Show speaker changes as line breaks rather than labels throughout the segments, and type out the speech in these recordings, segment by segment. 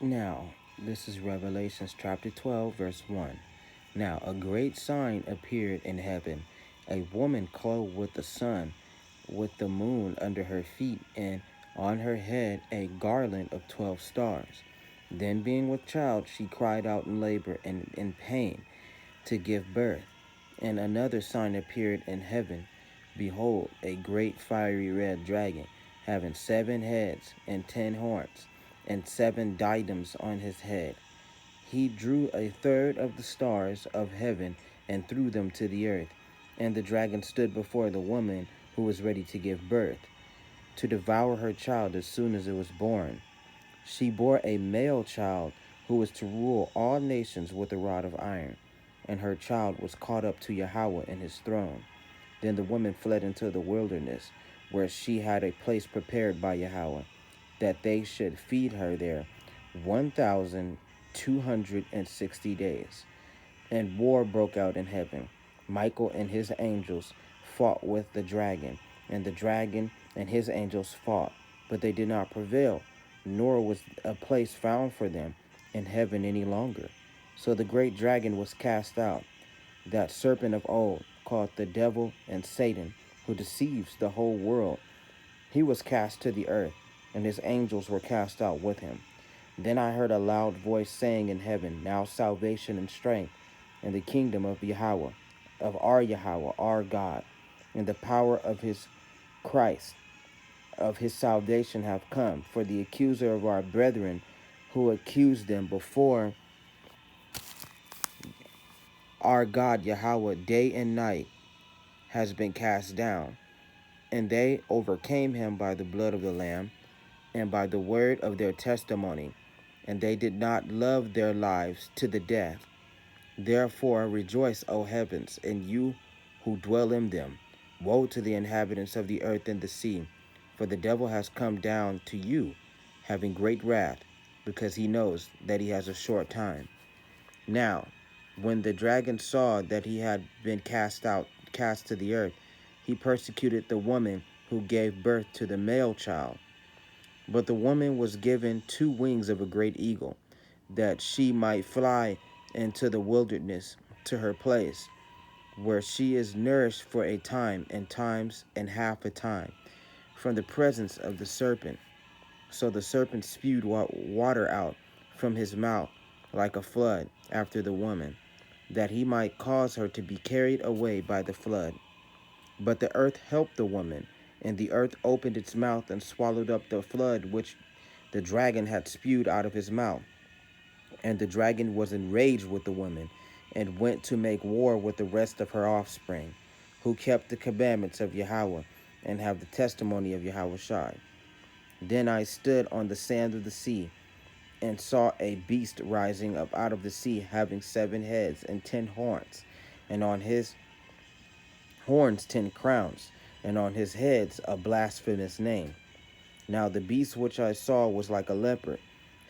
Now, this is Revelations chapter 12, verse 1. Now, a great sign appeared in heaven, a woman clothed with the sun, with the moon under her feet, and on her head a garland of 12 stars. Then, being with child, she cried out in labor and in pain to give birth. And another sign appeared in heaven. Behold, a great fiery red dragon, having 7 heads and 10 horns, and 7 diadems on his head. He drew a third of the stars of heaven and threw them to the earth. And the dragon stood before the woman who was ready to give birth, to devour her child as soon as it was born. She bore a male child who was to rule all nations with a rod of iron, and her child was caught up to Yahweh in his throne. Then the woman fled into the wilderness, where she had a place prepared by Yahweh, that they should feed her there 1,260 days. And war broke out in heaven. Michael and his angels fought with the dragon, and the dragon and his angels fought, but they did not prevail, nor was a place found for them in heaven any longer. So the great dragon was cast out, that serpent of old, called the devil and Satan, who deceives the whole world. He was cast to the earth, and his angels were cast out with him. Then I heard a loud voice saying in heaven, Now salvation and strength, and the kingdom of Yahweh, Yahweh, our God, and the power of his Christ, of his salvation have come. For the accuser of our brethren, who accused them before our God Yahweh day and night, has been cast down. And they overcame him by the blood of the Lamb and by the word of their testimony, and they did not love their lives to the death. Therefore rejoice, O heavens, and you who dwell in them. Woe to the inhabitants of the earth and the sea, for the devil has come down to you, having great wrath, because he knows that he has a short time. Now, when the dragon saw that he had been cast to the earth, he persecuted the woman who gave birth to the male child. But the woman was given 2 wings of a great eagle, that she might fly into the wilderness to her place, where she is nourished for a time and times and half a time, from the presence of the serpent. So the serpent spewed water out from his mouth like a flood after the woman, that he might cause her to be carried away by the flood. But the earth helped the woman, and the earth opened its mouth and swallowed up the flood which the dragon had spewed out of his mouth. And the dragon was enraged with the woman, and went to make war with the rest of her offspring, who kept the commandments of Yahweh, and have the testimony of Yahweh Shai. Then I stood on the sand of the sea, and saw a beast rising up out of the sea, having 7 heads and 10 horns, and on his horns 10 crowns, and on his heads a blasphemous name. Now the beast which I saw was like a leopard.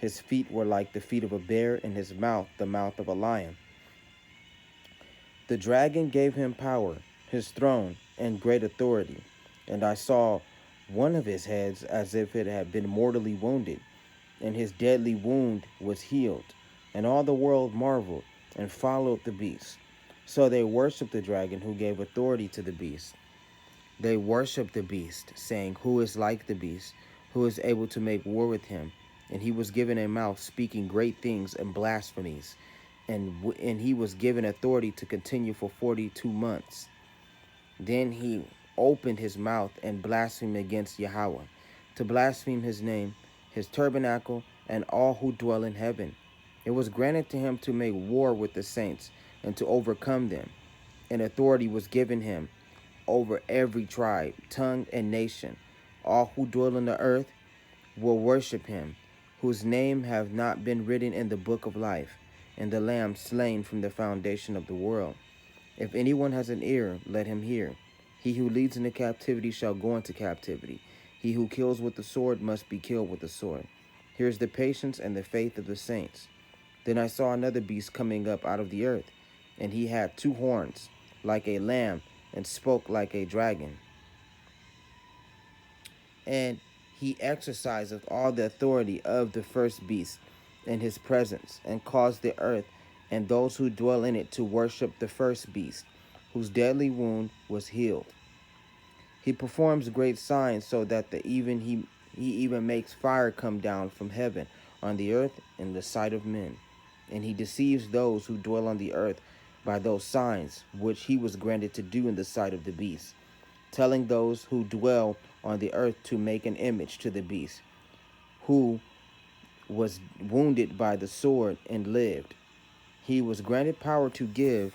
His feet were like the feet of a bear, and his mouth the mouth of a lion. The dragon gave him power, his throne, and great authority. And I saw one of his heads as if it had been mortally wounded, and his deadly wound was healed. And all the world marveled and followed the beast. So they worshipped the dragon who gave authority to the beast. They worshipped the beast, saying, Who is like the beast? Who is able to make war with him? And he was given a mouth speaking great things and blasphemies. And he was given authority to continue for 42 months. Then he opened his mouth and blasphemed against Yahweh, to blaspheme his name, his tabernacle, and all who dwell in heaven. It was granted to him to make war with the saints and to overcome them. And authority was given him over every tribe, tongue, and nation. All who dwell on the earth will worship him, whose name have not been written in the book of life, and the Lamb slain from the foundation of the world. If anyone has an ear, let him hear. He who leads into captivity shall go into captivity. He who kills with the sword must be killed with the sword. Here is the patience and the faith of the saints. Then I saw another beast coming up out of the earth, and he had 2 horns, like a lamb, and spoke like a dragon. And he exerciseth all the authority of the first beast, in his presence, and caused the earth and those who dwell in it to worship the first beast, whose deadly wound was healed. He performs great signs so that he even makes fire come down from heaven on the earth in the sight of men. And he deceives those who dwell on the earth by those signs which he was granted to do in the sight of the beast, telling those who dwell on the earth to make an image to the beast, who was wounded by the sword and lived. He was granted power to give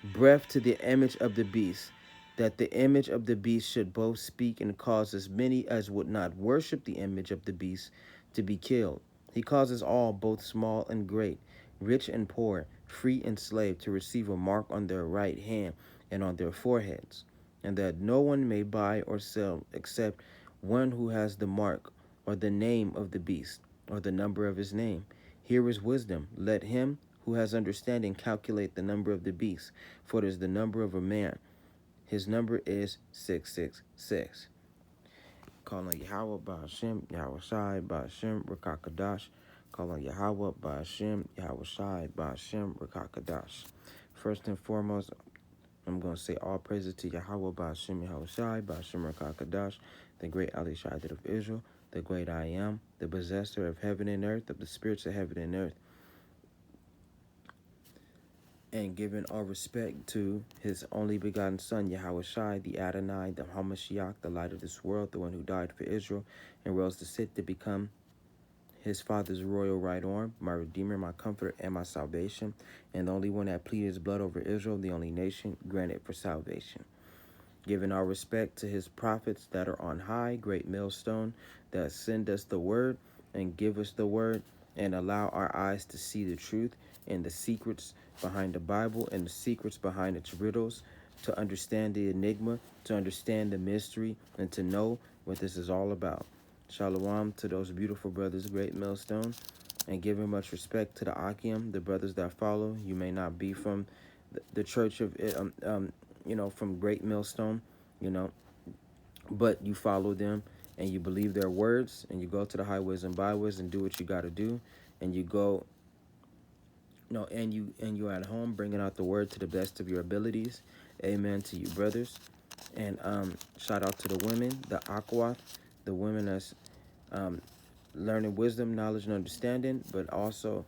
breath to the image of the beast, that the image of the beast should both speak and cause as many as would not worship the image of the beast to be killed. He causes all, both small and great, rich and poor, free and slave, to receive a mark on their right hand and on their foreheads, and that no one may buy or sell except one who has the mark or the name of the beast or the number of his name. Here is wisdom. Let him who has understanding calculate the number of the beast, for it is the number of a man. His number is 666. Call on Yahweh by Hashem, Yahweh Shai by Hashem, Rakakadash. Call on Yahweh by Hashem, Yahweh Shai by Hashem, Rakakadash. First and foremost, I'm going to say all praises to Yahweh by Hashem, Yahweh Shai by Hashem, Rakakadash, the great Ali Shaddad of Israel, the great I am, the possessor of heaven and earth, of the spirits of heaven and earth, and giving all respect to his only begotten Son, Yahweh Shai, the Adonai, the Hamashiach, the light of this world, the one who died for Israel and rose to sit to become his Father's royal right arm, my Redeemer, my Comforter, and my salvation, and the only one that pleaded his blood over Israel, the only nation granted for salvation. Giving our respect to his prophets that are on high, great millstone, that send us the word and give us the word and allow our eyes to see the truth and the secrets behind the Bible and the secrets behind its riddles, to understand the enigma, to understand the mystery, and to know what this is all about. Shalom to those beautiful brothers, great millstone, and giving much respect to the Akim, the brothers that follow. You may not be from the church of from Great Millstone, but you follow them and you believe their words, and you go to the highways and byways and do what you got to do, and you go, and you're at home bringing out the word to the best of your abilities. Amen to you, brothers. And shout out to the women, the Aquath, the women that's learning wisdom, knowledge, and understanding, but also,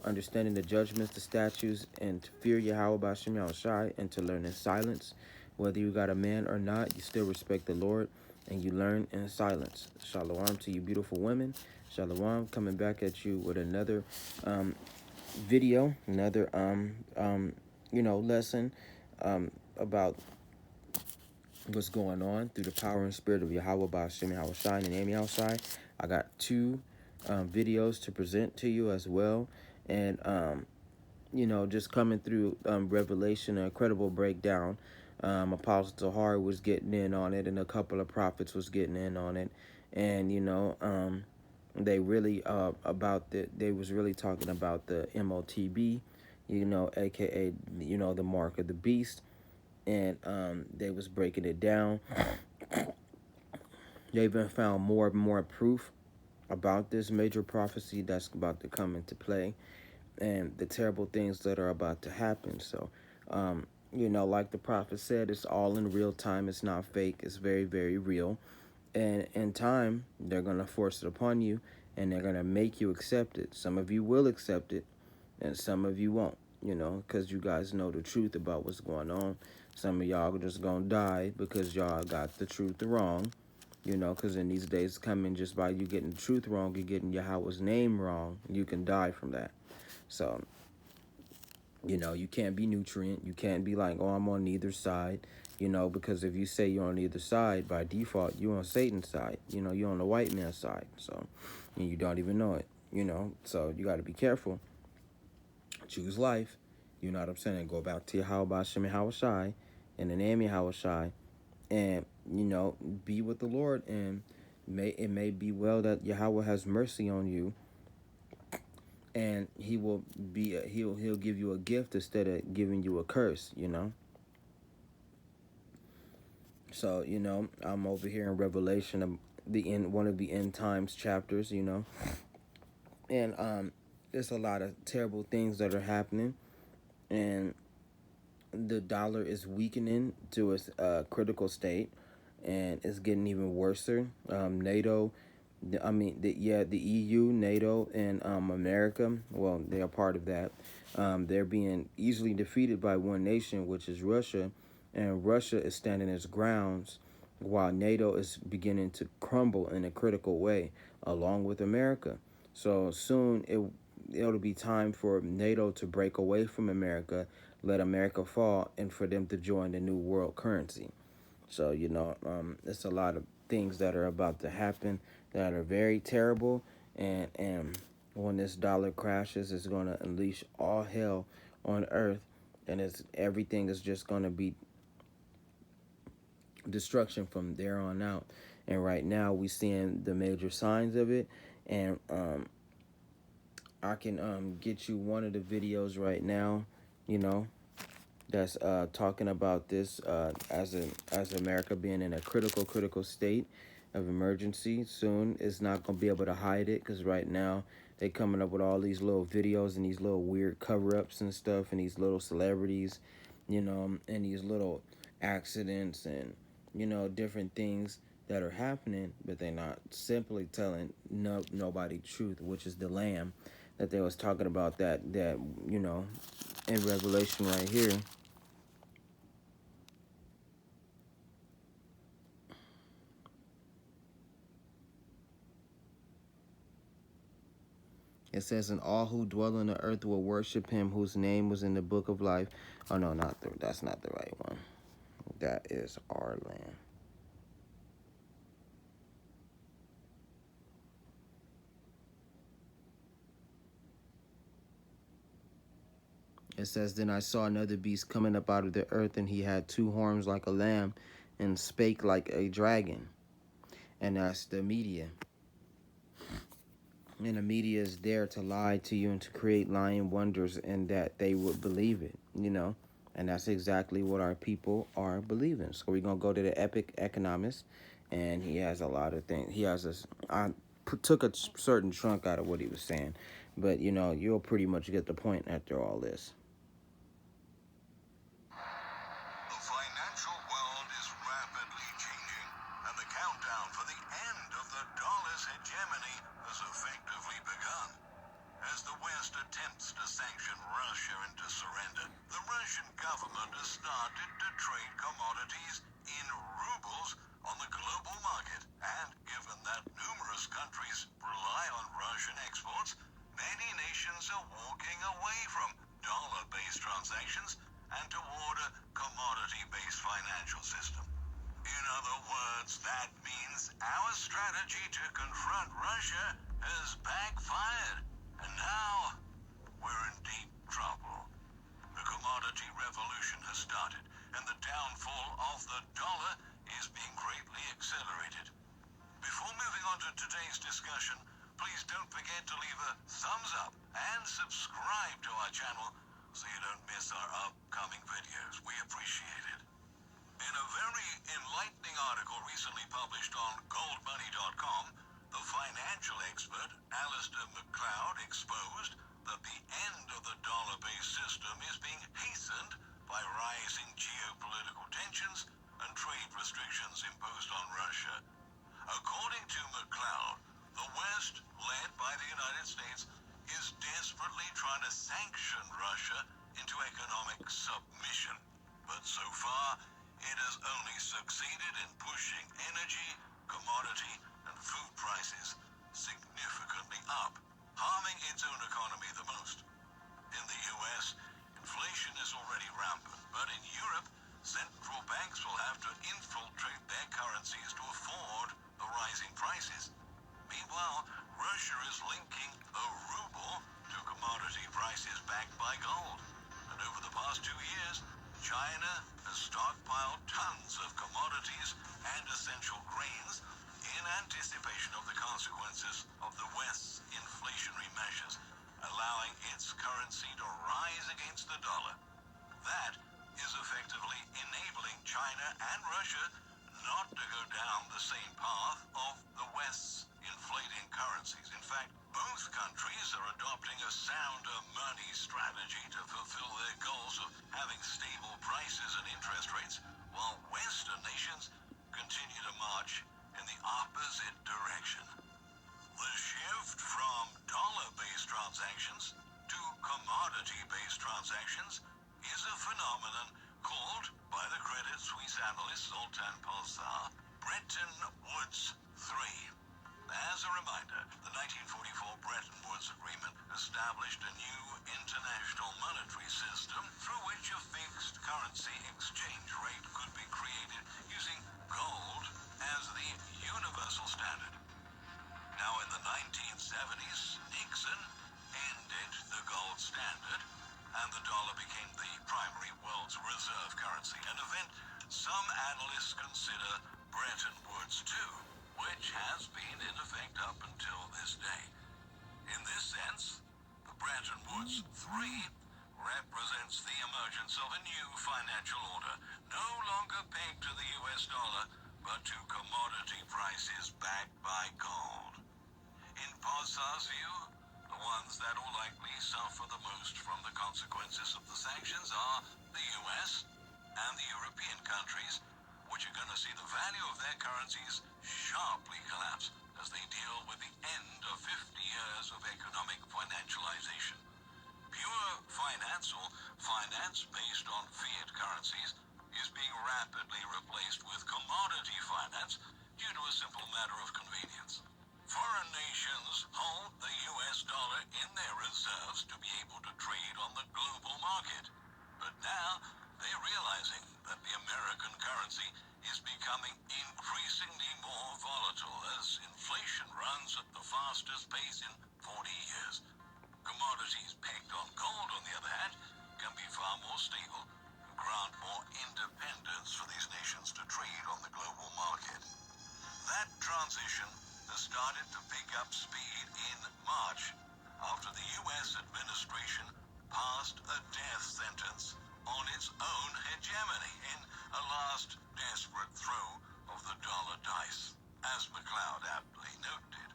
understanding the judgments, the statutes, and to fear Yahweh by Shem Yahushai, and to learn in silence. Whether you got a man or not, you still respect the Lord, and you learn in silence. Shalom to you beautiful women. Shalom, coming back at you with another video, another lesson about what's going on through the power and spirit of Yahweh by Hashem Yahushai and Amy outside. I got two videos to present to you as well, and just coming through Revelation, a credible breakdown. Apostle Tahar was getting in on it, and a couple of prophets was getting in on it, and they really they was really talking about the MOTB, aka the mark of the beast, and they was breaking it down. They even found more and more proof about this major prophecy that's about to come into play, and the terrible things that are about to happen. So like the prophet said, it's all in real time. It's not fake. It's very, very real. And in time, they're going to force it upon you, and they're going to make you accept it. Some of you will accept it, and some of you won't, because you guys know the truth about what's going on. Some of y'all are just going to die because y'all got the truth wrong, because in these days coming, just by you getting the truth wrong, you're getting Yahweh's name wrong, you can die from that. So, you can't be nutrient. You can't be like, oh, I'm on neither side, because if you say you're on either side, by default, you're on Satan's side. You're on the white man's side. So, and you don't even know it, So you got to be careful. Choose life. You know what I'm saying? Go back to Yahweh Shem Yahushai and the name Yahushai, and, be with the Lord. And it may be well that Yahweh has mercy on you, and he will be he'll give you a gift instead of giving you a curse, So, I'm over here in Revelation, the end, one of the end times chapters, and there's a lot of terrible things that are happening, and the dollar is weakening to its critical state, and it's getting even worse. NATO, the EU, NATO, and America. Well, they are part of that. They're being easily defeated by one nation, which is Russia, and Russia is standing its grounds, while NATO is beginning to crumble in a critical way, along with America. So soon it'll be time for NATO to break away from America, let America fall, and for them to join the new world currency. So, it's a lot of things that are about to happen that are very terrible. And when this dollar crashes, it's going to unleash all hell on earth. And everything is just going to be destruction from there on out. And right now, we're seeing the major signs of it. And I can get you one of the videos right now, that's talking about this as America being in a critical state of emergency. Soon it's not gonna be able to hide it, because right now they coming up with all these little videos and these little weird cover-ups and stuff, and these little celebrities, and these little accidents, and different things that are happening, but they're not simply telling nobody truth, which is the lamb that they was talking about, that in Revelation right here. It says, "And all who dwell on the earth will worship him whose name was in the book of life." Oh no, that's not the right one. That is our land. It says, "Then I saw another beast coming up out of the earth, and he had two horns like a lamb, and spake like a dragon." And that's the media. And the media is there to lie to you and to create lying wonders, and that they would believe it. And that's exactly what our people are believing. So we're going to go to the Epic Economist, and he has a lot of things. I took a certain chunk out of what he was saying, but, you'll pretty much get the point after all this.
The financial world is rapidly changing, and the countdown for the end of the dollar's hegemony has effectively begun. As the West attempts to sanction Russia into surrender, the Russian government has started to trade commodities in rubles on the global market. And given that numerous countries rely on Russian exports, many nations are walking away from dollar-based transactions and toward a commodity-based financial system. In other words, that means our strategy to confront Russia has backfired. And now, we're in deep trouble. The commodity revolution has started, and the downfall of the dollar is being greatly accelerated. Before moving on to today's discussion, please don't forget to leave a thumbs up and subscribe to our channel so you don't miss our upcoming videos. We appreciate it. In a very enlightening article recently published on goldmoney.com, the financial expert Alistair McLeod exposed that the end of the dollar-based system is being hastened by rising geopolitical tensions and trade restrictions imposed on Russia. According to McLeod, the West, led by the United States, is desperately trying to sanction Russia into economic submission. But so far, it has only succeeded in pushing energy, commodity, and food prices significantly up, harming its own economy the most. In the US, inflation is already rampant, but in Europe, central banks will have to infiltrate their currencies to afford the rising prices. Meanwhile, Russia is linking the ruble to commodity prices backed by gold. And over the past 2 years, China has stockpiled tons of commodities and essential grains in anticipation of the consequences of the West's inflationary measures, allowing its currency to rise against the dollar. That is effectively enabling China and Russia not to go down the same path of the West's inflating currencies. In fact, both countries are adopting a sounder money strategy to fulfill their goals of having stable prices and interest rates, while Western nations continue to march in the opposite direction. The shift from dollar-based transactions to commodity-based transactions is a phenomenon called, by the Credit Suisse analyst Zoltan Pozsar, Bretton Woods 3. As a reminder, the 1944 Bretton Woods Agreement established a new international monetary system through which a fixed currency exchange rate could be created using gold as the universal standard. Now, in the 1970s, Nixon ended the gold standard, and the dollar became the primary world's reserve currency, an event some analysts consider Bretton Woods 2, which has been in effect up until this day. In this sense, the Bretton Woods 3 represents the emergence of a new financial order, no longer pegged to the US dollar, but to commodity prices backed by gold. In Pozsar's view, the ones that will likely suffer the most from the consequences of the sanctions are the US and the European countries, which are going to see the value of their currencies sharply collapse as they deal with the end of 50 years of economic financialization. Pure finance based on fiat currencies is being rapidly replaced with commodity finance due to a simple matter of convenience. Foreign nations hold the US dollar in their reserves to be able to trade on the global market. But now they're realizing that the American currency is becoming increasingly more volatile as inflation runs at the fastest pace in 40 years. Commodities pegged on gold, on the other hand, can be far more stable and grant more independence for these nations to trade on the global market. That transition has started to pick up speed in March after the U.S. administration passed a death sentence on its own hegemony in a last desperate throw of the dollar dice. As McLeod aptly noted,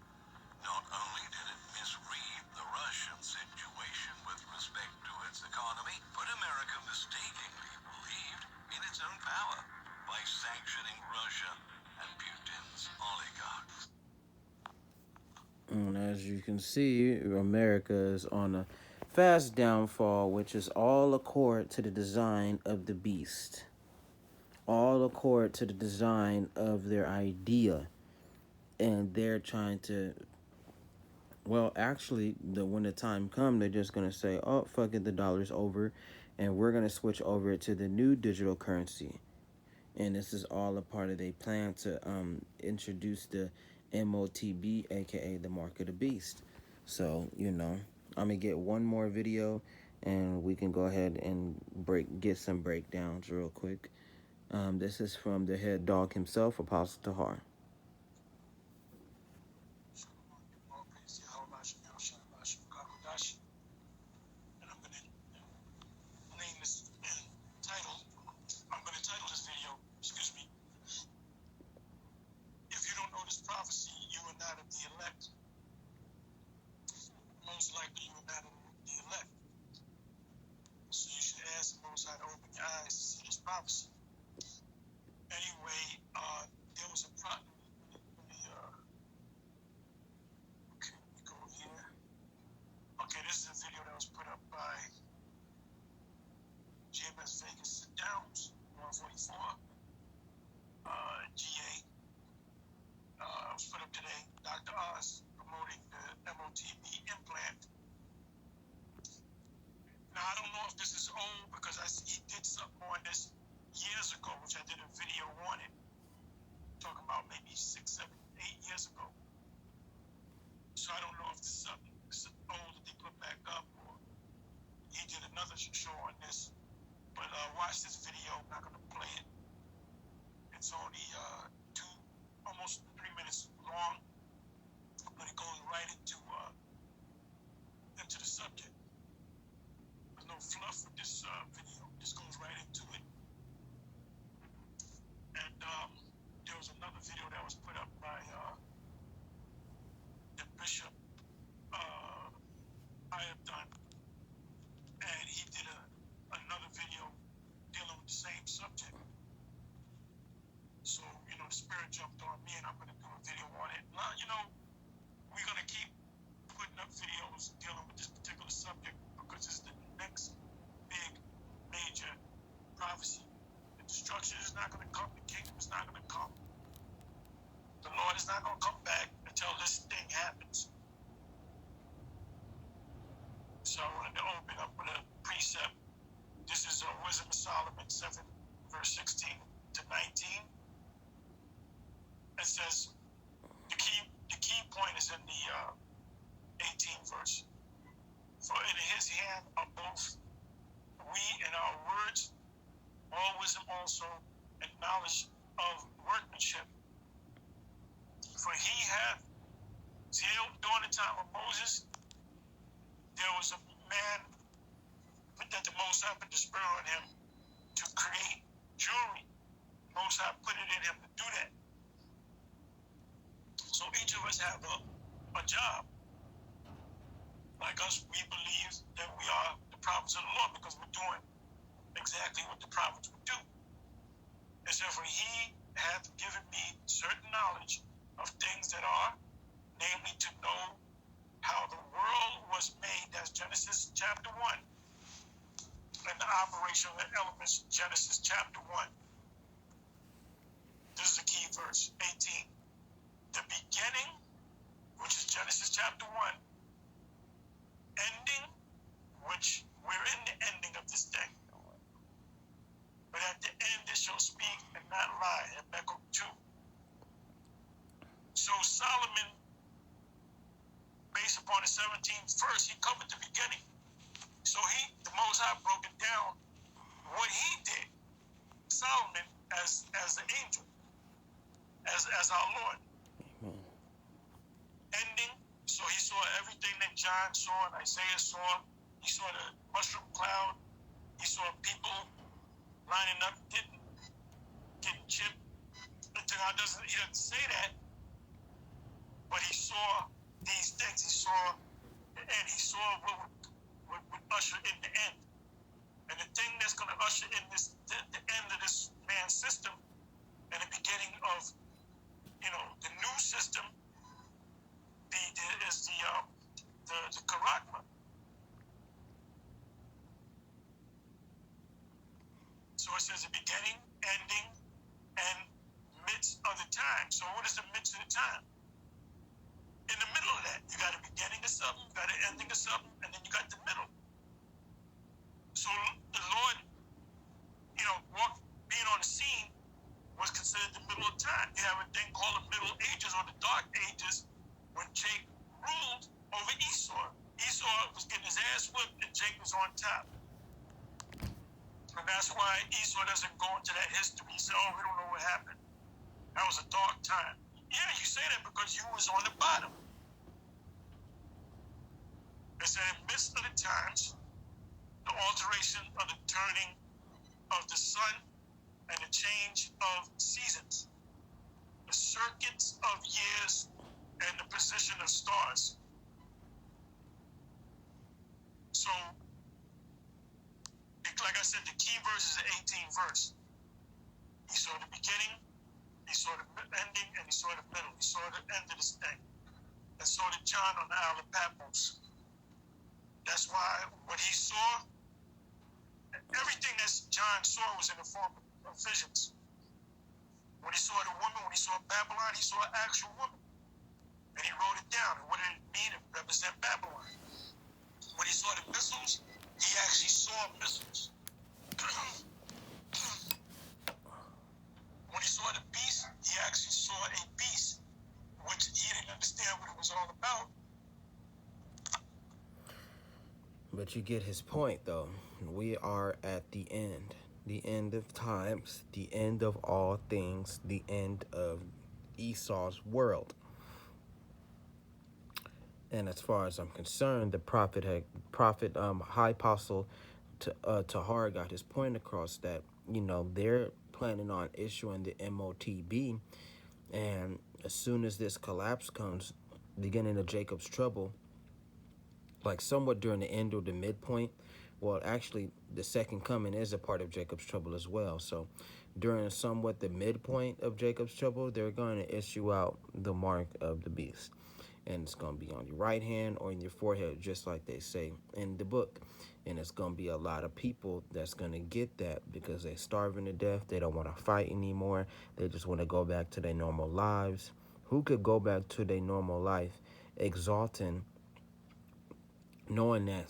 not only did it misread the Russian situation with respect to its economy, but America mistakenly believed in its own power by sanctioning Russia and Putin's oligarchs.
And as you can see, America is on a fast downfall, which is all accord to the design of the beast. All accord to the design of their idea. And they're trying to, well, actually, when the time comes, they're just going to say, oh, fuck it, the dollar's over. And we're going to switch over to the new digital currency. And this is all a part of their plan to introduce the MOTB, aka the Mark of the Beast. So, I'm gonna get one more video and we can go ahead and get some breakdowns real quick. This is from the head dog himself, Apostle Tahar.
Prophecy, you are not of the elect. Most likely, you are not of the elect. So you should ask the Most High to open your eyes to see this prophecy. Anyway, there was a prophet. Okay, we go here. Okay, this is a video that was put up by GMS Vegas Downs 144. GA. Was put up today. Dr. Oz promoting the MOTB implant. Now, I don't know if this is old because he did something on this years ago, which I did a video on it, talking about maybe 6, 7, 8 years ago. So I don't know if this is something old that they put back up or he did another show on this. But watch this video. I'm not going to play it. It's only almost 3 minutes long, but it goes right into the subject. There's no fluff with this video. It just goes right into it. And the spirit jumped on me, and I'm going to do a video on it. Now, you know, we're going to keep putting up videos dealing with this particular subject because it's the next big, major prophecy. The destruction is not going to come. The kingdom is not going to come. The Lord is not going to come back until this thing happens. So I wanted to open up with a precept. This is Wisdom of Solomon 7, verse 16 to 19. It says, the key point is in the 18th verse. For in his hand are both we and our words, all wisdom also, and knowledge of workmanship. For he hath, see, during the time of Moses, there was a man that the Most High put the spirit on him to create jewelry. Most High put it in him to do that. So each of us have a job. Like us, we believe that we are the prophets of the Lord because we're doing exactly what the prophets would do. And so for he hath given me certain knowledge of things that are, namely to know how the world was made. That's Genesis chapter 1. And the operation of the elements, Genesis chapter 1. This is the key verse, 18. The beginning, which is Genesis chapter 1, ending, which we're in the ending of this thing. But at the end it shall speak and not lie, Habakkuk 2. So Solomon, based upon the 17th verse, he covered the beginning. So the Most High broke it down, what he did, Solomon as the angel, as our Lord. Ending, so he saw everything that John saw and Isaiah saw. He saw the mushroom cloud. He saw people lining up, getting chipped. He doesn't say that, but he saw these things. He saw the end. He saw what would usher in the end. And the thing that's going to usher in the end of this man's system and the beginning of, the new system is the Karagma. So it says the beginning, ending, and midst of the time. So what is the midst of the time? In the middle of that, you got a beginning of something, you got an ending of something, and then you got the middle. So the Lord, being on the scene was considered the middle of time. You have a thing called the Middle Ages or the Dark Ages when Jake ruled over Esau. Esau was getting his ass whipped and Jake was on top. And that's why Esau doesn't go into that history. He said, we don't know what happened. That was a dark time. Yeah, you say that because you was on the bottom. It said in the midst of the times, the alteration of the turning of the sun and the change of seasons, the circuits of years and the position of stars. So, like I said, the key verse is the 18th verse. He saw the beginning, he saw the ending, and he saw the middle. He saw the end of this thing. And so did John on the Isle of Patmos. That's why what he saw, everything that John saw was in the form of visions. When he saw the woman, when he saw Babylon, he saw an actual woman. And he wrote it down. And what did it mean to represent Babylon? When he saw the missiles, he actually saw missiles. When he saw the beast, he actually saw a beast, which he didn't understand what it was all about.
But you get his point, though. We are at the end of times, the end of all things, the end of Esau's world. And as far as I'm concerned, the High Apostle Tahar got his point across that, they're planning on issuing the MOTB. And as soon as this collapse comes, beginning of Jacob's trouble, like somewhat during the end or the midpoint, well, actually, the second coming is a part of Jacob's trouble as well. So during somewhat the midpoint of Jacob's trouble, they're going to issue out the mark of the beast. And it's going to be on your right hand or in your forehead, just like they say in the book. And it's going to be a lot of people that's going to get that because they're starving to death. They don't want to fight anymore. They just want to go back to their normal lives. Who could go back to their normal life exalting, knowing that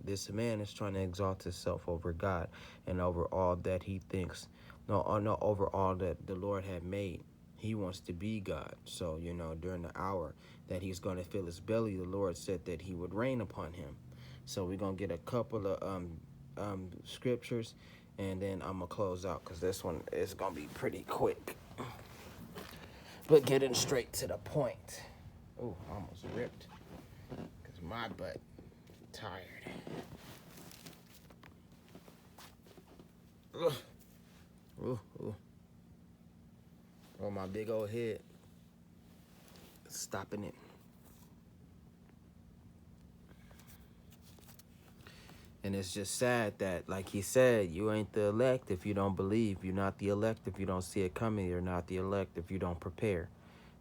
this man is trying to exalt himself over God and over all that he thinks, no, over all that the Lord had made. He wants to be God. So, during the hour that he's going to fill his belly, the Lord said that he would rain upon him. So we're going to get a couple of scriptures, and then I'm going to close out because this one is going to be pretty quick. But getting straight to the point. Ooh, almost ripped. Because my butt tired. Ugh. Ooh, ooh. Oh, my big old head. Stopping it. And it's just sad that, like he said, you ain't the elect if you don't believe. You're not the elect if you don't see it coming. You're not the elect if you don't prepare.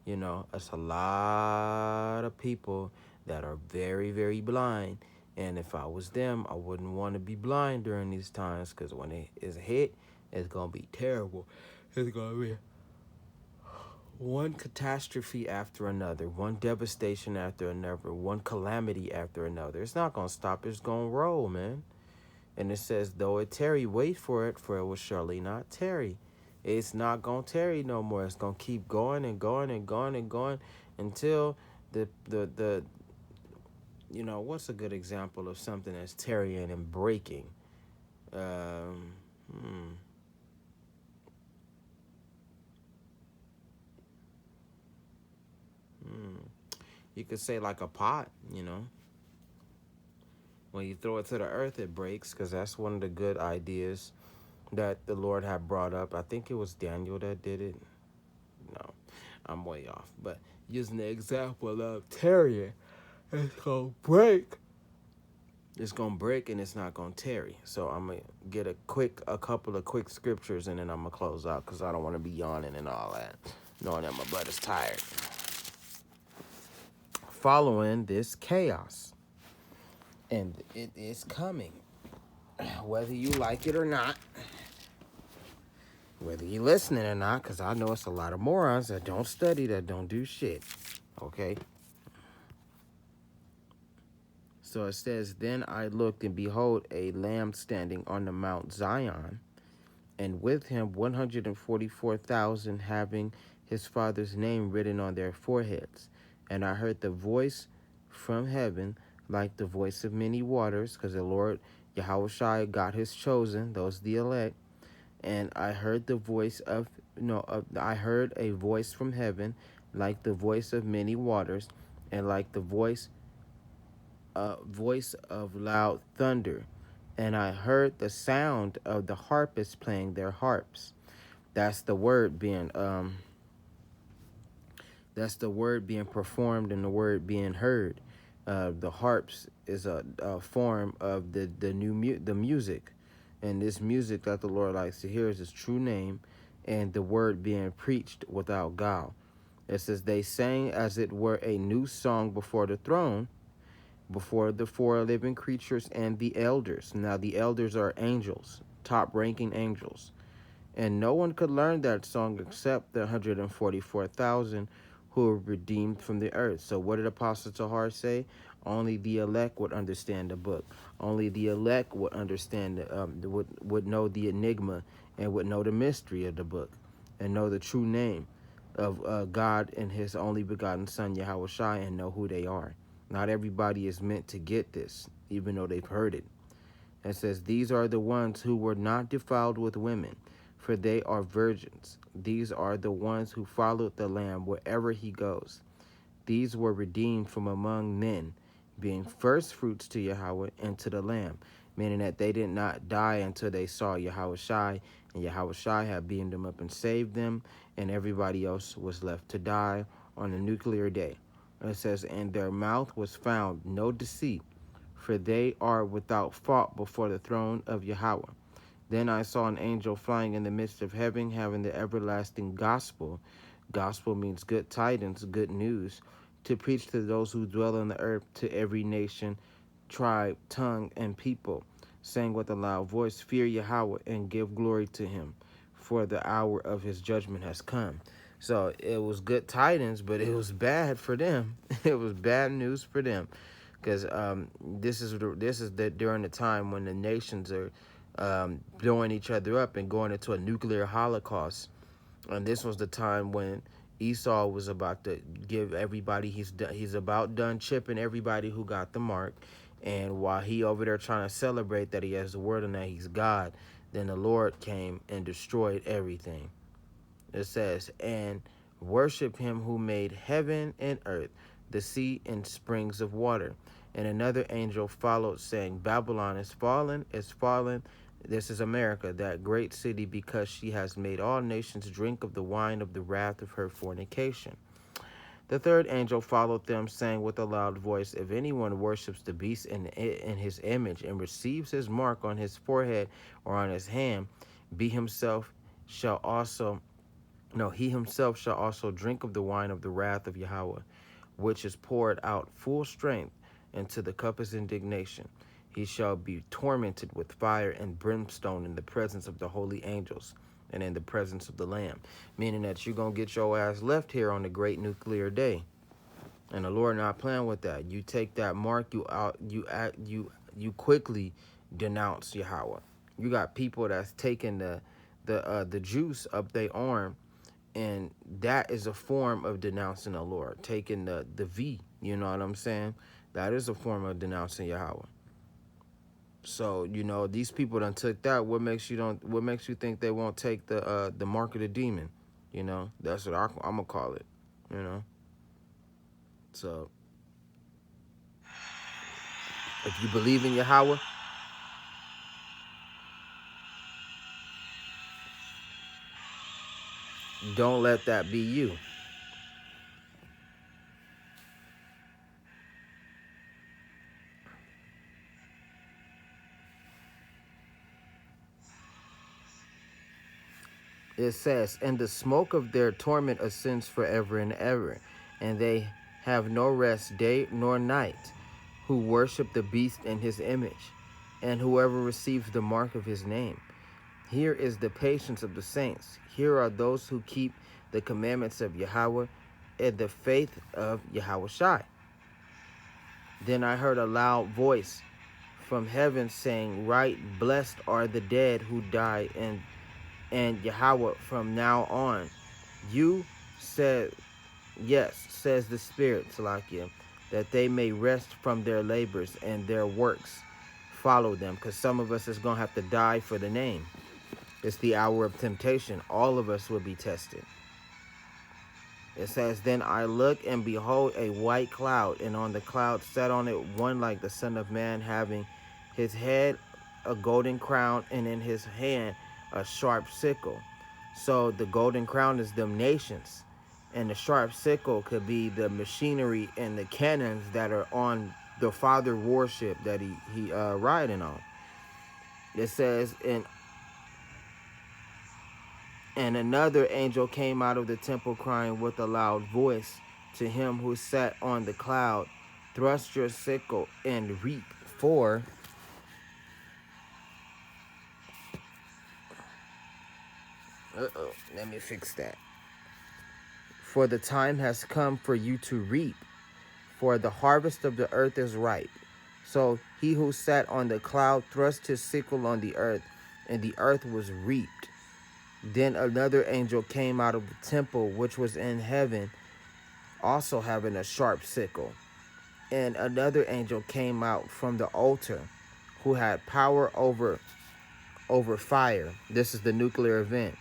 It's a lot of people that are very, very blind. And if I was them, I wouldn't want to be blind during these times, because when it is hit, it's going to be terrible. It's going to be one catastrophe after another, one devastation after another, one calamity after another. It's not going to stop. It's going to roll, man. And it says, though it tarry, wait for it will surely not tarry. It's not going to tarry no more. It's going to keep going and going and going and going until the what's a good example of something that's tarrying and breaking? You could say like a pot, When you throw it to the earth, it breaks, because that's one of the good ideas that the Lord had brought up. I think it was Daniel that did it. No, I'm way off. But using the example of tarrying, it's going to break. It's going to break and it's not going to tarry. So I'm going to get a couple of quick scriptures, and then I'm going to close out because I don't want to be yawning and all that, knowing that my butt is tired. Following this chaos. And it is coming. Whether you like it or not. Whether you're listening or not, because I know it's a lot of morons that don't study, that don't do shit. Okay? So it says, then I looked, and behold, a lamb standing on the Mount Zion, and with him 144,000 having his father's name written on their foreheads. And I heard the voice from heaven, like the voice of many waters, because the Lord Yahushua got his chosen, those the elect. And I heard I heard a voice from heaven, like the voice of many waters, and like the voice of loud thunder. And I heard the sound of the harpists playing their harps. That's the word being performed and the word being heard. The harps is a form of the music, and this music that the Lord likes to hear is His true name, and the word being preached without guile. It says they sang as it were a new song before the throne, before the four living creatures and the elders. Now the elders are angels, top-ranking angels. And no one could learn that song except the 144,000 who were redeemed from the earth. So what did Apostle Tahar say? Only the elect would understand the book. Only the elect would understand, would know the enigma and would know the mystery of the book and know the true name of God and His only begotten Son, Yahushua, and know who they are. Not everybody is meant to get this, even though they've heard it. It says, these are the ones who were not defiled with women, for they are virgins. These are the ones who followed the Lamb wherever he goes. These were redeemed from among men, being first fruits to Yahweh and to the Lamb, meaning that they did not die until they saw Yahushua, and Yahushua had beamed them up and saved them, and everybody else was left to die on the nuclear day. And it says, and their mouth was found no deceit, for they are without fault before the throne of Yahweh. Then I saw an angel flying in the midst of heaven, having the everlasting gospel. Gospel means good tidings, good news, to preach to those who dwell on the earth, to every nation, tribe, tongue, and people, saying with a loud voice, Fear Yahweh and give glory to him, for the hour of his judgment has come. So it was good tidings, but it was bad for them. It was bad news for them, because this is during the time when the nations are blowing each other up and going into a nuclear holocaust. And this was the time when Esau was about to give everybody he's about done chipping everybody who got the mark. And while he over there trying to celebrate that he has the word and that he's God, then the Lord came and destroyed everything. It says, and worship him who made heaven and earth, the sea and springs of water. And another angel followed, saying, Babylon is fallen, is fallen. This is America, that great city, because she has made all nations drink of the wine of the wrath of her fornication. The third angel followed them, saying with a loud voice, If anyone worships the beast in his image and receives his mark on his forehead or on his hand, he himself shall also drink of the wine of the wrath of Yahweh, which is poured out full strength into the cup of his indignation. He shall be tormented with fire and brimstone in the presence of the holy angels and in the presence of the Lamb. Meaning that you're going to get your ass left here on the great nuclear day. And the Lord not playing with that. You take that mark, you quickly denounce Yahweh. You got people that's taking the juice up their arm, and that is a form of denouncing the Lord. Taking the V, you know what I'm saying? That is a form of denouncing Yahweh. So, you know, these people done took that. What makes you think they won't take the mark of the demon? You know, that's what I'm gonna call it. You know. So if you believe in Yahweh, don't let that be you. It says, and the smoke of their torment ascends forever and ever, and they have no rest day nor night, who worship the beast in his image, and whoever receives the mark of his name. Here is the patience of the saints. Here are those who keep the commandments of Yahweh and the faith of Yahweh Shai. Then I heard a loud voice from heaven saying, Right, blessed are the dead who die and Yahweh from now on. You said, yes, says the Spirit, Salakia, that they may rest from their labors and their works follow them. Because some of us is going to have to die for the name. It's the hour of temptation. All of us will be tested. It says, Then I looked, and behold, a white cloud, and on the cloud sat on it one like the Son of Man, having his head a golden crown, and in his hand a sharp sickle. So the golden crown is them nations, and the sharp sickle could be the machinery and the cannons that are on the Father warship that he riding on. It says, And another angel came out of the temple crying with a loud voice to him who sat on the cloud, Thrust your sickle and reap, for let me fix that. For the time has come for you to reap, for the harvest of the earth is ripe. So he who sat on the cloud thrust his sickle on the earth, and the earth was reaped. Then another angel came out of the temple which was in heaven, also having a sharp sickle. And another angel came out from the altar, who had power over fire. This is the nuclear event.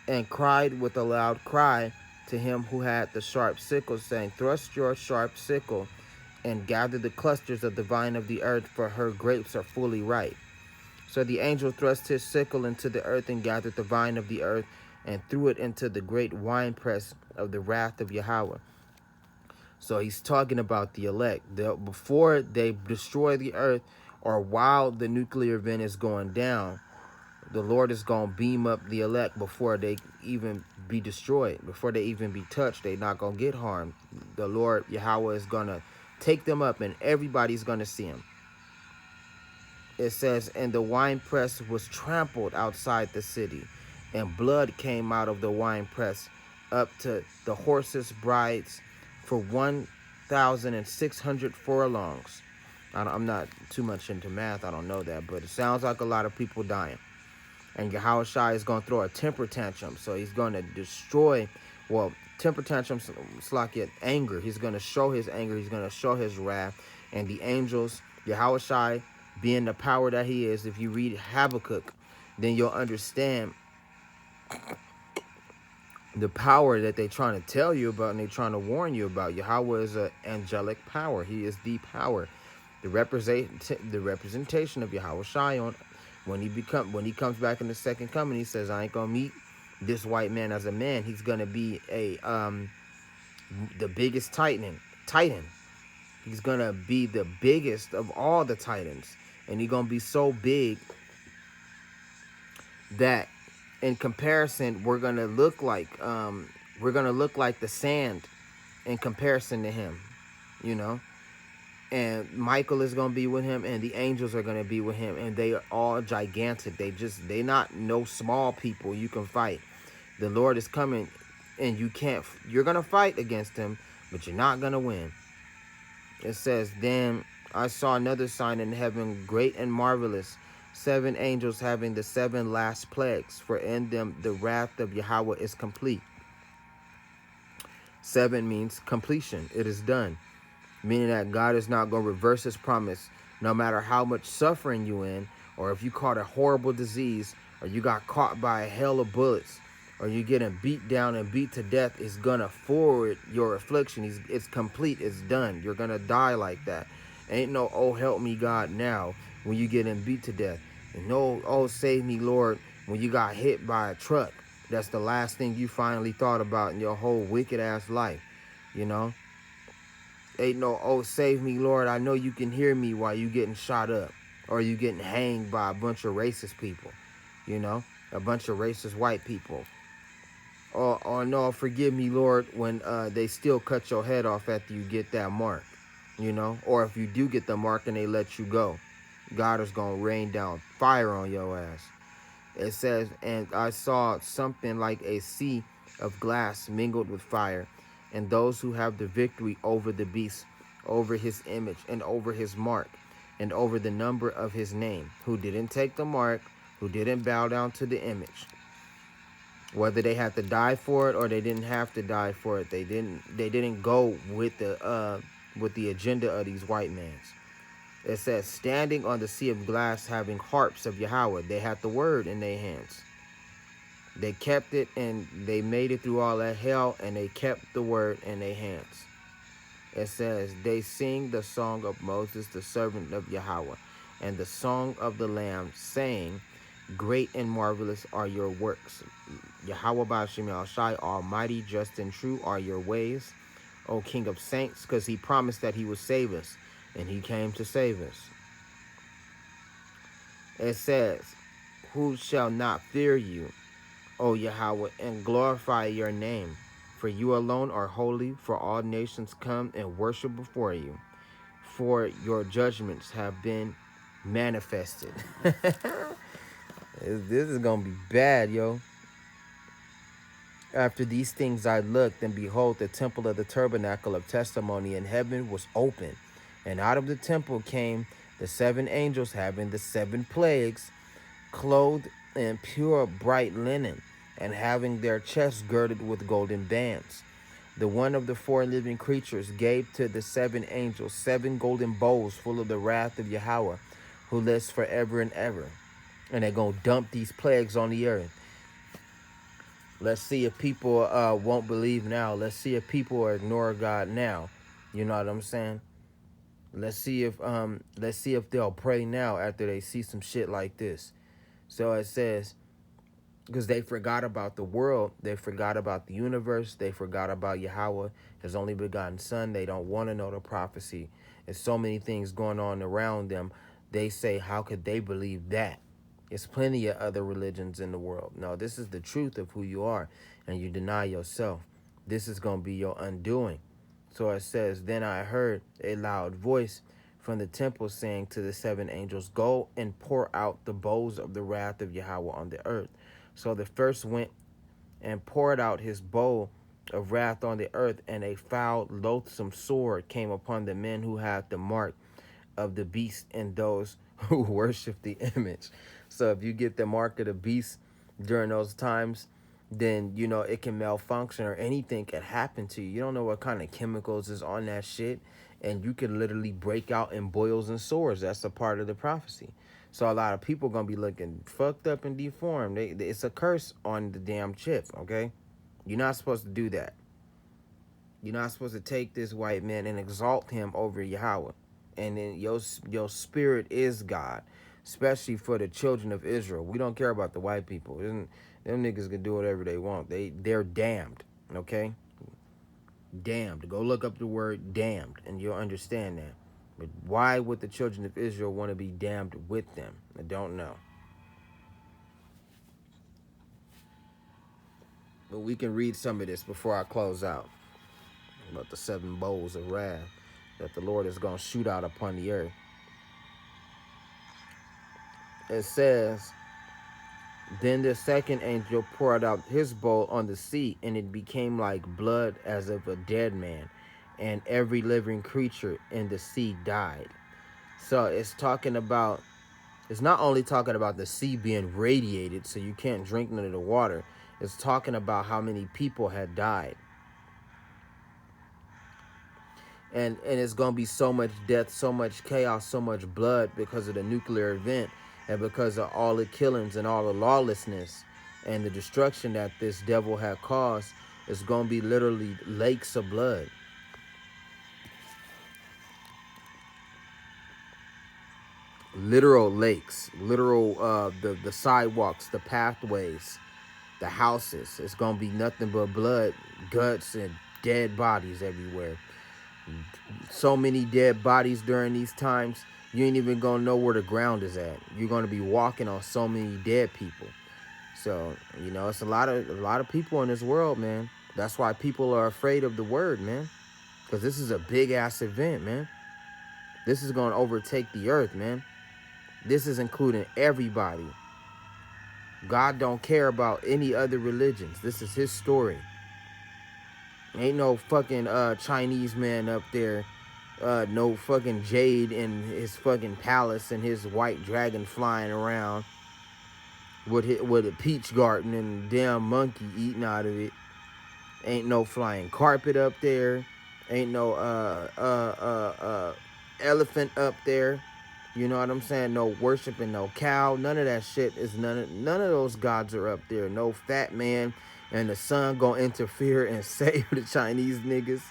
And cried with a loud cry to him who had the sharp sickle, saying, Thrust your sharp sickle and gather the clusters of the vine of the earth, for her grapes are fully ripe. So the angel thrust his sickle into the earth and gathered the vine of the earth and threw it into the great winepress of the wrath of Yahweh. So he's talking about the elect. Before they destroy the earth, or while the nuclear event is going down, The Lord is going to beam up the elect before they even be destroyed, before they even be touched. They're not going to get harmed. The Lord, Yahweh, is going to take them up, and everybody's going to see him. It says, and the winepress was trampled outside the city, and blood came out of the winepress up to the horses' brides for 1,600 furlongs. I'm not too much into math. I don't know that, but it sounds like a lot of people dying. And Yahushua is going to throw a temper tantrum. So he's going to destroy, well, temper tantrums, it's like anger. He's going to show his anger. He's going to show his wrath. And the angels, Yahushua, being the power that he is, if you read Habakkuk, then you'll understand the power that they're trying to tell you about and they're trying to warn you about. Yahweh is an angelic power. He is the power. The representation of Yahweh Shai when he comes back in the second coming, he says, I ain't gonna meet this white man as a man. He's gonna be the biggest titan. He's gonna be the biggest of all the titans, and he's gonna be so big that in comparison we're gonna look like the sand in comparison to him, you know. And Michael is going to be with him, and the angels are going to be with him, and they are all gigantic. They not no small people you can fight. The Lord is coming, and you're going to fight against him, but you're not going to win. It says, then I saw another sign in heaven, great and marvelous, 7 angels having the 7 last plagues, for in them the wrath of Yahweh is complete. 7 means completion. It is done. Meaning that God is not going to reverse his promise, no matter how much suffering you in, or if you caught a horrible disease, or you got caught by a hail of bullets, or you getting beat down and beat to death, is going to forward your affliction. It's complete. It's done. You're going to die like that. Ain't no, oh, help me, God, now, when you getting beat to death. And no, oh, save me, Lord, when you got hit by a truck. That's the last thing you finally thought about in your whole wicked-ass life, you know? Ain't no, oh, save me, Lord, I know you can hear me while you getting shot up. Or you getting hanged by a bunch of racist people, you know? A bunch of racist white people. Or no, forgive me, Lord, when they still cut your head off after you get that mark, you know? Or if you do get the mark and they let you go, God is going to rain down fire on your ass. It says, and I saw something like a sea of glass mingled with fire, and those who have the victory over the beast, over his image, and over his mark, and over the number of his name, who didn't take the mark, who didn't bow down to the image. Whether they had to die for it or they didn't have to die for it, they didn't go with the agenda of these white mans. It says, standing on the sea of glass, having harps of Yahweh. They had the word in their hands. They kept it, and they made it through all that hell, and they kept the word in their hands. It says, they sing the song of Moses, the servant of Yahweh, and the song of the Lamb, saying, great and marvelous are your works. Yahweh Ba'ashem Yahshai, almighty, just and true are your ways, O King of saints, because he promised that he would save us, and he came to save us. It says, who shall not fear you, O Yahweh, and glorify your name? For you alone are holy, for all nations come and worship before you. For your judgments have been manifested. This is going to be bad, yo. After these things I looked, and behold, the temple of the tabernacle of testimony in heaven was open. And out of the temple came the 7 angels having the 7 plagues, clothed in pure bright linen, and having their chests girded with golden bands. The one of the 4 living creatures gave to the 7 angels 7 golden bowls full of the wrath of Yahweh, who lives forever and ever. And they're going to dump these plagues on the earth. Let's see if people won't believe now. Let's see if people ignore God now. You know what I'm saying? Let's see if they'll pray now after they see some shit like this. So it says, because they forgot about the world, they forgot about the universe, they forgot about Yahweh, his only begotten son. They don't want to know the prophecy. There's so many things going on around them. They say, how could they believe that? There's plenty of other religions in the world. No, this is the truth of who you are, and you deny yourself. This is going to be your undoing. So it says, then I heard a loud voice from the temple saying to the 7 angels, go and pour out the bowls of the wrath of Yahweh on the earth. So the first went and poured out his bowl of wrath on the earth, and a foul, loathsome sword came upon the men who had the mark of the beast and those who worship the image. So if you get the mark of the beast during those times, then you know it can malfunction or anything can happen to you. You don't know what kind of chemicals is on that shit, and you could literally break out in boils and sores. That's a part of the prophecy. So a lot of people gonna be looking fucked up and deformed. It's a curse on the damn chip. Okay, you're not supposed to do that. You're not supposed to take this white man and exalt him over Yahweh. And then your spirit is God, especially for the children of Israel. We don't care about the white people. Them niggas can do whatever they want. They're damned, okay? Damned. Go look up the word damned, and you'll understand that. But why would the children of Israel want to be damned with them? I don't know. But we can read some of this before I close out. About the 7 bowls of wrath that the Lord is going to shoot out upon the earth. It says, then the second angel poured out his bowl on the sea, and it became like blood as of a dead man, and every living creature in the sea died. So it's talking about, it's not only talking about the sea being radiated so you can't drink none of the water. It's talking about how many people had died. And it's going to be so much death, so much chaos, so much blood because of the nuclear event and because of all the killings and all the lawlessness and the destruction that this devil had caused. It's going to be literally lakes of blood. Literal lakes, literal the sidewalks, the pathways, the houses. It's going to be nothing but blood, guts, and dead bodies everywhere. So many dead bodies during these times, you ain't even gonna know where the ground is at. You're gonna be walking on so many dead people. So, you know, it's a lot of people in this world, man. That's why people are afraid of the word, man. Because this is a big ass event, man. This is gonna overtake the earth, man. This is including everybody. God don't care about any other religions. This is his story. Ain't no fucking Chinese man up there, no fucking Jade in his fucking palace and his white dragon flying around with a peach garden and damn monkey eating out of it. Ain't no flying carpet up there. Ain't no elephant up there. You know what I'm saying? No worshiping no cow. None of that shit is none of those gods are up there. No fat man and the sun gonna interfere and save the Chinese niggas.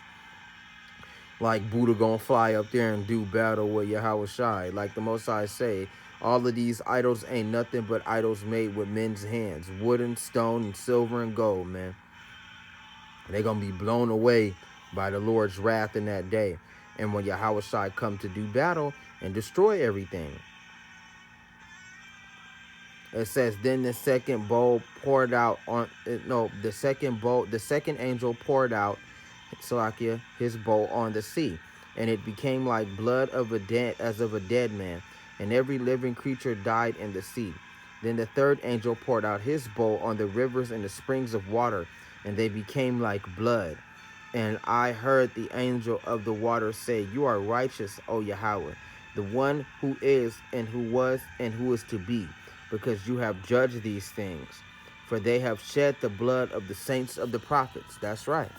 Like Buddha gonna fly up there and do battle with Yahweh Shai. Like the Most High say, all of these idols ain't nothing but idols made with men's hands. Wooden, stone, and silver and gold, man. They gonna be blown away by the Lord's wrath in that day. And when Yahweh Shai come to do battle and destroy everything. It says, then the second bowl poured out on, the second angel poured out, Salakia, his bowl on the sea, and it became like blood as of a dead man, and every living creature died in the sea. Then the third angel poured out his bowl on the rivers and the springs of water, and they became like blood. And I heard the angel of the water say, you are righteous, O Yahweh, the one who is and who was and who is to be, because you have judged these things. For they have shed the blood of the saints of the prophets. That's right.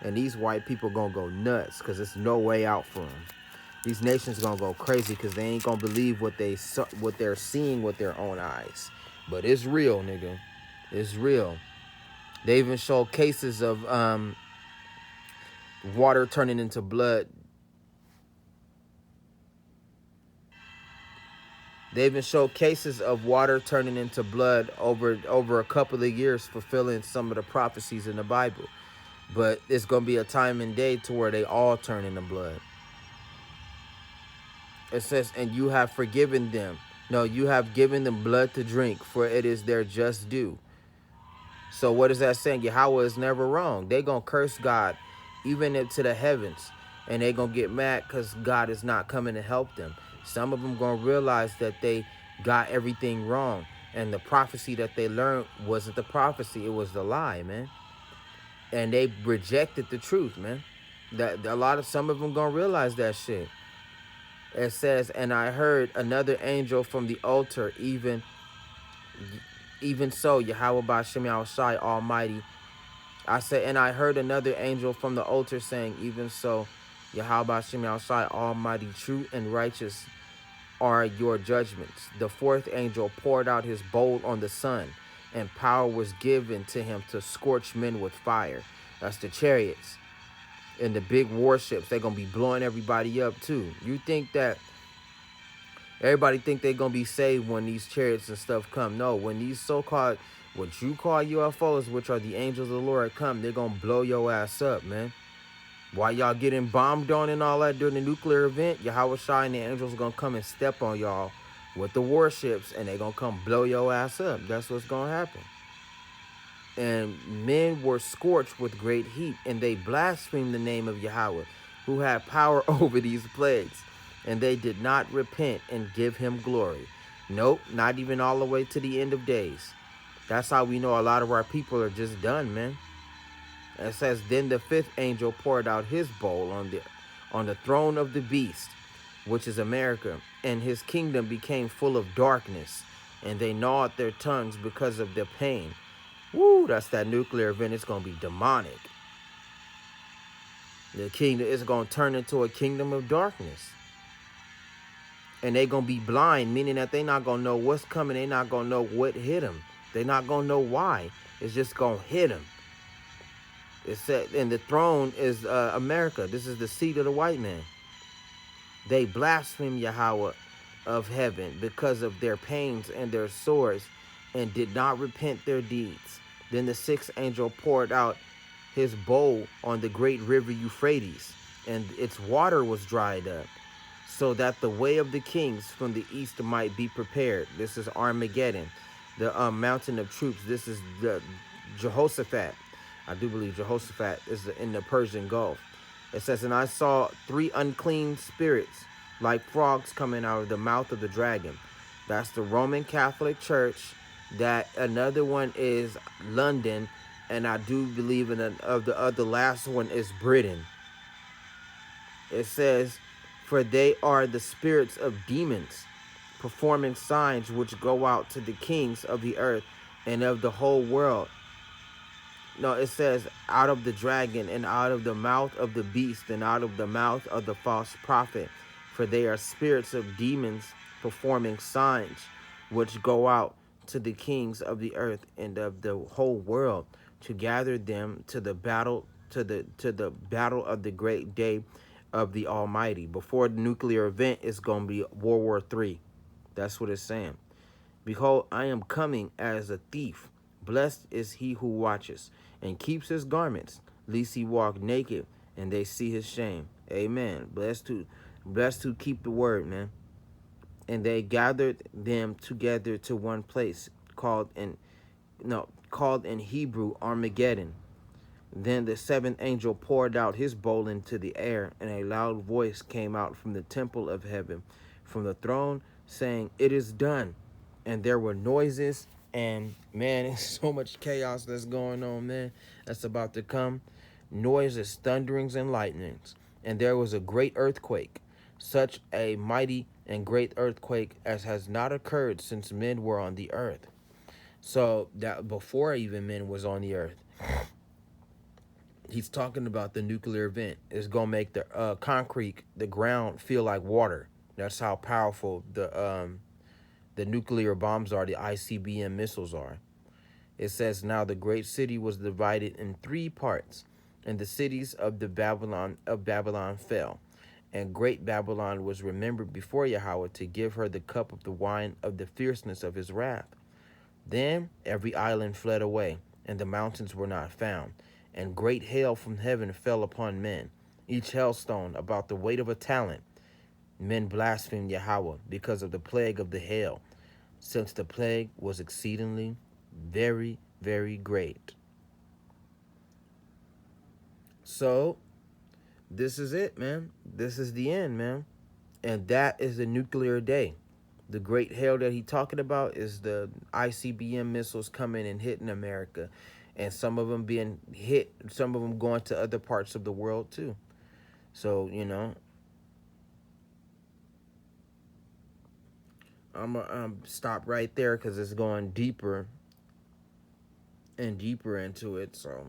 And these white people gonna go nuts because there's no way out for them. These nations gonna go crazy because they ain't gonna believe what they're seeing with their own eyes. But it's real, nigga. It's real. They even show cases of water turning into blood. They even show cases of water turning into blood over a couple of years, fulfilling some of the prophecies in the Bible. But it's going to be a time and day to where they all turn into blood. It says, and you have forgiven them No, you have given them blood to drink, for it is their just due. So what is that saying? Yahweh is never wrong. They gonna curse God even into the heavens, and they gonna get mad because God is not coming to help them. Some of them gonna realize that they got everything wrong, and the prophecy that they learned wasn't the prophecy, it was the lie, man. And they rejected the truth, man. That some of them gonna realize that shit. It says, and I heard another angel from the altar, even so, Yahweh Bashem Yahushai Almighty. I said, and I heard another angel from the altar saying, even so, Yahweh Bashem Yahushai Almighty, true and righteous are your judgments. The fourth angel poured out his bowl on the sun, and power was given to him to scorch men with fire. That's the chariots and the big warships. They're going to be blowing everybody up too. You think that everybody think they're going to be saved when these chariots and stuff come? No, when these so-called, what you call UFOs, which are the angels of the Lord, come, they're going to blow your ass up, man. While y'all getting bombed on and all that during the nuclear event, Yahweh Shai and the angels are going to come and step on y'all with the warships, and they're going to come blow your ass up. That's what's going to happen. And men were scorched with great heat, and they blasphemed the name of Yahweh, who had power over these plagues. And they did not repent and give him glory. Nope, not even all the way to the end of days. That's how we know a lot of our people are just done, man. It says, then the fifth angel poured out his bowl on the throne of the beast, which is America, and his kingdom became full of darkness, and they gnawed their tongues because of their pain. Woo, that's that nuclear event. It's going to be demonic. The kingdom is going to turn into a kingdom of darkness. And they're going to be blind, meaning that they're not going to know what's coming. They're not going to know what hit them. They're not going to know why. It's just going to hit them. It said, and the throne is America. This is the seat of the white man. They blaspheme Yahweh of heaven because of their pains and their sores, and did not repent their deeds. Then the sixth angel poured out his bowl on the great river Euphrates, and its water was dried up, so that the way of the kings from the east might be prepared. This is Armageddon, the mountain of troops. This is the Jehoshaphat. I do believe Jehoshaphat is in the Persian Gulf. It says, and I saw three unclean spirits like frogs coming out of the mouth of the dragon. That's the Roman Catholic Church. That another one is London, and I do believe in the last one is Britain. It says, for they are the spirits of demons, performing signs which go out to the kings of the earth and of the whole world. No, it says, out of the dragon, and out of the mouth of the beast, and out of the mouth of the false prophet. For they are spirits of demons, performing signs which go out to the kings of the earth and of the whole world, to gather them to the battle, to the battle of the great day of the Almighty. Before the nuclear event, it's going to be World War III. That's what it's saying. Behold, I am coming as a thief. Blessed is he who watches and keeps his garments, lest he walk naked and they see his shame. Amen. Blessed to keep the word, man. And they gathered them together to one place, called in Hebrew Armageddon. Then the seventh angel poured out his bowl into the air, and a loud voice came out from the temple of heaven, from the throne, saying, it is done. And there were noises, and man, there's so much chaos that's going on, man, that's about to come. Noises, thunderings, and lightnings. And there was a great earthquake, such a mighty and great earthquake as has not occurred since men were on the earth. So that before even men was on the earth. He's talking about the nuclear event. It's going to make the concrete, the ground, feel like water. That's how powerful the nuclear bombs are, the ICBM missiles are. It says, now the great city was divided in three parts, and the cities of Babylon fell. And great Babylon was remembered before Yahweh to give her the cup of the wine of the fierceness of his wrath. Then every island fled away, and the mountains were not found. And great hail from heaven fell upon men, each hailstone about the weight of a talent. Men blasphemed Yahweh because of the plague of the hail, since the plague was exceedingly very, very great. So, this is it, man. This is the end, man. And that is the nuclear day. The great hail that he talking about is the ICBM missiles coming and hitting America, and some of them being hit, some of them going to other parts of the world too. So I'm gonna stop right there because it's going deeper and deeper into it. So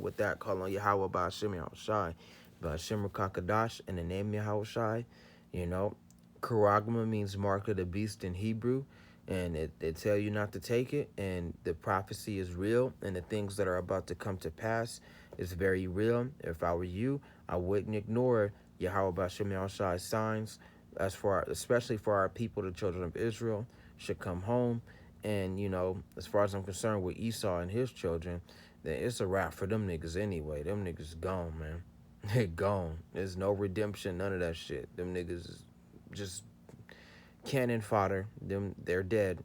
with that, call on Yahweh by Hashem Yahushai, by Hashem Kakadash, in the name of Yahushai. Karagma means mark of the beast in Hebrew, and it tell you not to take it, and the prophecy is real, and the things that are about to come to pass is very real. If I were you, I wouldn't ignore Yahweh B'Shem Yahushai's signs, especially for our people, the children of Israel, should come home. And as far as I'm concerned with Esau and his children, then it's a wrap for them niggas anyway. Them niggas gone, man. They gone. There's no redemption, none of that shit. Them niggas is just cannon fodder. They're dead.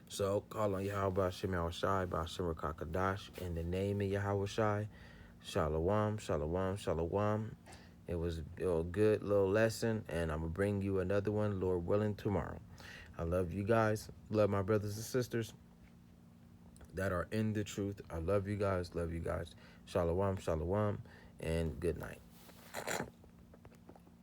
So call on Yahweh B'Shem Yahushai, B'Shem Kakadash, in the name of Yahweh Shai. Shalom, shalom, shalom. It was a good little lesson, and I'm gonna bring you another one, Lord willing, tomorrow. I love you guys. Love my brothers and sisters that are in the truth. I love you guys. Love you guys. Shalom, shalom, and good night.